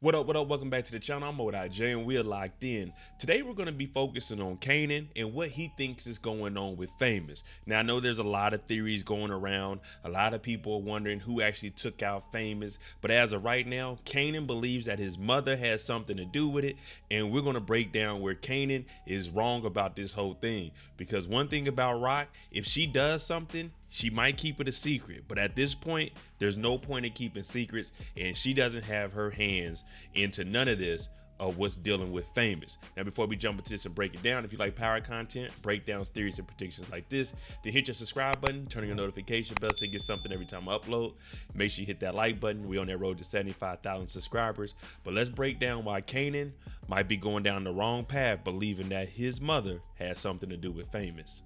What up, what up? Welcome back to the channel. I'm volatile and we're locked in. Today we're going to be focusing on Kanan and what he thinks is going on with Famous. Now I know there's a lot of theories going around. A lot of people are wondering who actually took out Famous. But as of right now, Kanan believes that his mother has something to do with it. And we're going to break down where Kanan is wrong about this whole thing. Because one thing about Rock, if she does something, she might keep it a secret, but at this point, there's no point in keeping secrets, and she doesn't have her hands into none of this of what's dealing with Famous. Now, before we jump into this and break it down, if you like power content, breakdowns, theories, and predictions like this, then hit your subscribe button, turn on your notification bell so you get something every time I upload. Make sure you hit that like button. We're on that road to 75,000 subscribers. But let's break down why Kanan might be going down the wrong path, believing that his mother has something to do with Famous.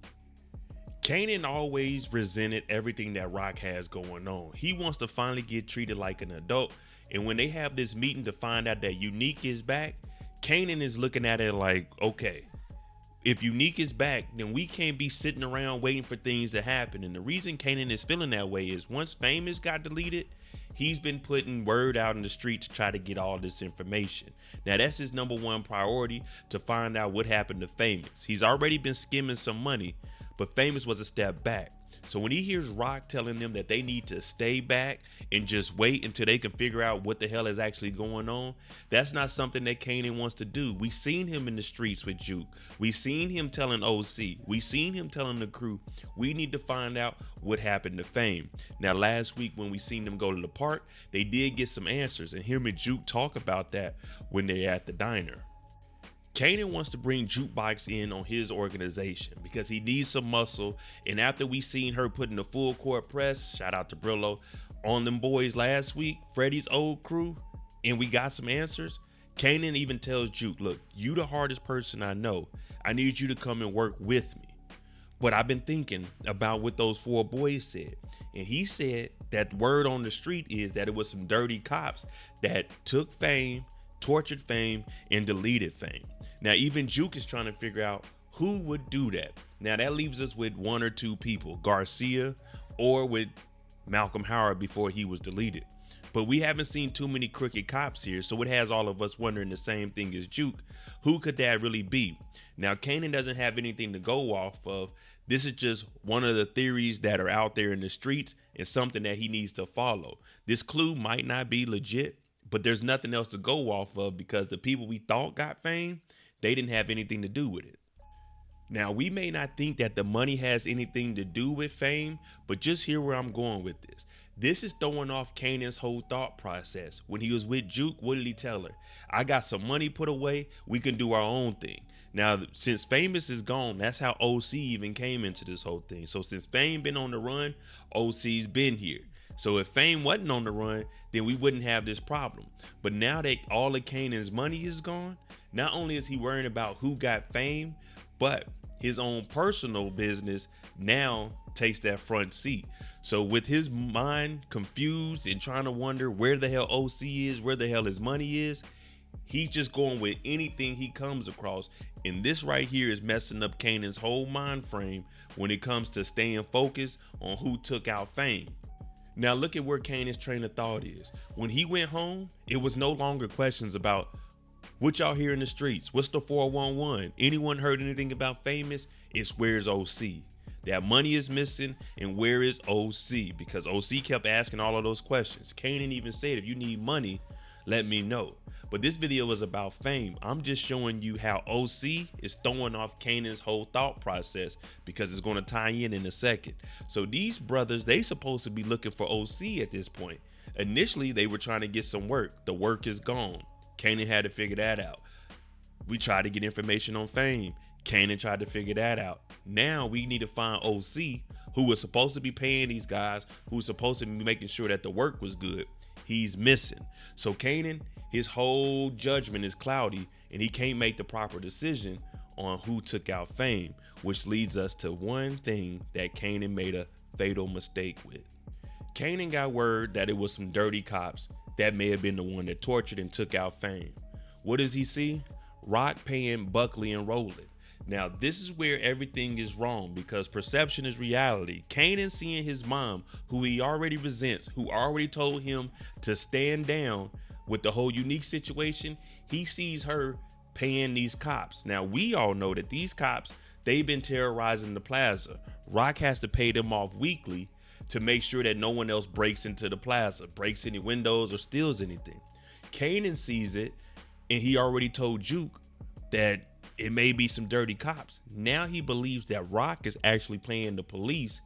Kanan always resented everything that Rock has going on. He wants to finally get treated like an adult. And when they have this meeting to find out that Unique is back, Kanan is looking at it like, okay, if Unique is back, then we can't be sitting around waiting for things to happen. And the reason Kanan is feeling that way is once Famous got deleted, he's been putting word out in the street to try to get all this information. Now that's his number one priority, to find out what happened to Famous. He's already been skimming some money, but Famous was a step back. So when he hears Rock telling them that they need to stay back and just wait until they can figure out what the hell is actually going on, that's not something that Kanan wants to do. We seen him in the streets with Juke. We seen him telling OC. We seen him telling the crew, we need to find out what happened to Fame. Now last week when we seen them go to the park, they did get some answers, and him and Juke talk about that when they're at the diner. Kanan wants to bring Jukebox in on his organization because he needs some muscle. And after we seen her putting the full court press, shout out to Brillo, on them boys last week, Freddie's old crew, and we got some answers, Kanan even tells Juke, look, you the hardest person I know. I need you to come and work with me. But I've been thinking about what those four boys said. And he said that word on the street is that it was some dirty cops that took Fame, tortured Fame, and deleted Fame. Now, even Juke is trying to figure out who would do that. Now, that leaves us with one or two people, Garcia or with Malcolm Howard before he was deleted. But we haven't seen too many crooked cops here, so it has all of us wondering the same thing as Juke. Who could that really be? Now, Kanan doesn't have anything to go off of. This is just one of the theories that are out there in the streets and something that he needs to follow. This clue might not be legit, but there's nothing else to go off of because the people we thought got Fame, they didn't have anything to do with it. Now, we may not think that the money has anything to do with Fame, but just hear where I'm going with this. This is throwing off Kanan's whole thought process. When he was with Juke, what did he tell her? I got some money put away. We can do our own thing. Now, since Famous is gone, that's how OC even came into this whole thing. So since Fame been on the run, OC's been here. So if Fame wasn't on the run, then we wouldn't have this problem. But now that all of Kanan's money is gone, not only is he worrying about who got Fame, but his own personal business now takes that front seat. So with his mind confused and trying to wonder where the hell OC is, where the hell his money is, he's just going with anything he comes across. And this right here is messing up Kanan's whole mind frame when it comes to staying focused on who took out Fame. Now look at where Kanan's train of thought is. When he went home, it was no longer questions about what y'all hear in the streets. What's the 411? Anyone heard anything about Famous? It's where's OC? That money is missing, and where is OC? Because OC kept asking all of those questions. Kanan even said, if you need money, let me know. But this video is about Fame. I'm just showing you how OC is throwing off Kanan's whole thought process because it's going to tie in a second. So these brothers, they supposed to be looking for OC at this point. Initially, they were trying to get some work. The work is gone. Kanan had to figure that out. We tried to get information on Fame. Kanan tried to figure that out. Now we need to find OC, who was supposed to be paying these guys, who's supposed to be making sure that the work was good. He's missing. So Kanan, his whole judgment is cloudy, and he can't make the proper decision on who took out Fame, which leads us to one thing that Kanan made a fatal mistake with. Kanan got word that it was some dirty cops that may have been the one that tortured and took out Fame. What does he see? Rock paying Buckley and Roland. Now, this is where everything is wrong because perception is reality. Kanan seeing his mom, who he already resents, who already told him to stand down, with the whole unique situation, he sees her paying these cops. Now, we all know that these cops, they've been terrorizing the plaza. Rock has to pay them off weekly to make sure that no one else breaks into the plaza, breaks any windows or steals anything. Kanan sees it, and he already told Juke that it may be some dirty cops. Now he believes that Rock is actually playing the police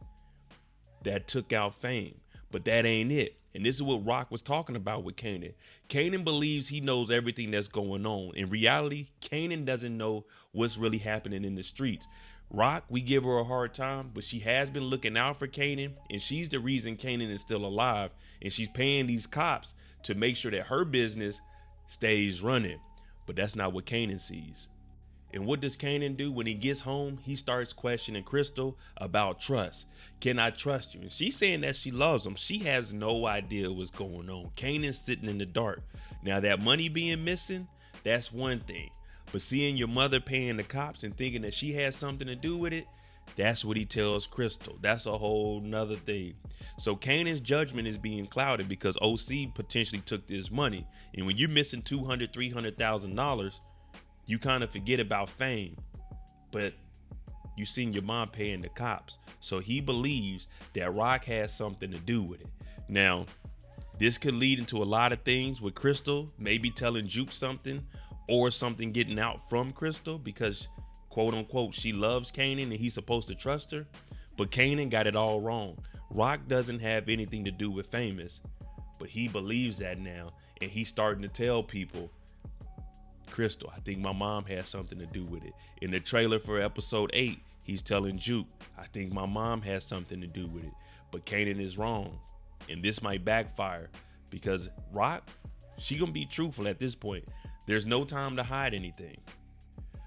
that took out Fame, but that ain't it. And this is what Rock was talking about with Kanan. Kanan believes he knows everything that's going on. In reality, Kanan doesn't know what's really happening in the streets. Rock, we give her a hard time, but she has been looking out for Kanan, and she's the reason Kanan is still alive, and she's paying these cops to make sure that her business stays running. But that's not what Kanan sees. And what does Kanan do when he gets home? He starts questioning Crystal about trust. Can I trust you? And she's saying that she loves him. She has no idea what's going on. Kanan's sitting in the dark. Now, that money being missing, that's one thing. But seeing your mother paying the cops and thinking that she has something to do with it, that's what he tells Crystal. That's a whole nother thing. So Kanan's judgment is being clouded because OC potentially took this money. And when you're missing $200,000, $300,000, you kind of forget about Fame. But you seen your mom paying the cops. So he believes that Rock has something to do with it. Now, this could lead into a lot of things with Crystal, maybe telling Juke something or something getting out from Crystal because, quote unquote, she loves Kanan and he's supposed to trust her. But Kanan got it all wrong. Rock doesn't have anything to do with Famous, but he believes that now. And he's starting to tell people, Crystal, I think my mom has something to do with it. In the trailer for episode 8, he's telling Juke, I think my mom has something to do with it. But Kanan is wrong. And this might backfire because Rock, she gonna be truthful at this point. There's no time to hide anything.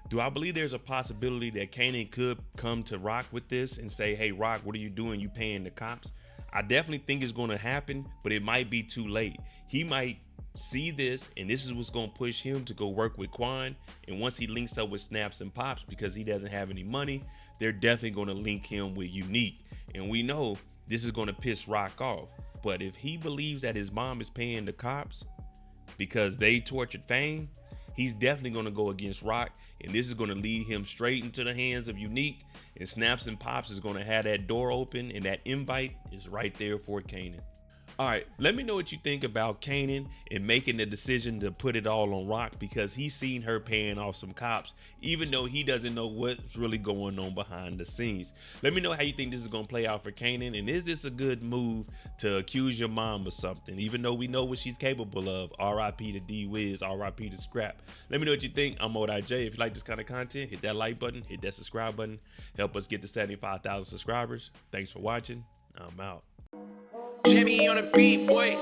Do I believe there's a possibility that Kanan could come to Rock with this and say, hey, Rock, what are you doing? You paying the cops? I definitely think it's going to happen, but it might be too late. He might see this, and this is what's going to push him to go work with Quan. And once he links up with Snaps and Pops because he doesn't have any money, they're definitely going to link him with Unique. And we know this is going to piss Rock off. But if he believes that his mom is paying the cops because they tortured Fame, he's definitely going to go against Rock, and this is going to lead him straight into the hands of Unique, and Snaps and Pops is going to have that door open, and that invite is right there for Kanan. All right, let me know what you think about Kanan and making the decision to put it all on Rock because he's seen her paying off some cops, even though he doesn't know what's really going on behind the scenes. Let me know how you think this is going to play out for Kanan, and is this a good move to accuse your mom of something, even though we know what she's capable of? R.I.P. to D-Wiz, R.I.P. to Scrap. Let me know what you think. I'm volatile. If you like this kind of content, hit that like button, hit that subscribe button. Help us get to 75,000 subscribers. Thanks for watching. I'm out. Jimmy on the beat, boy.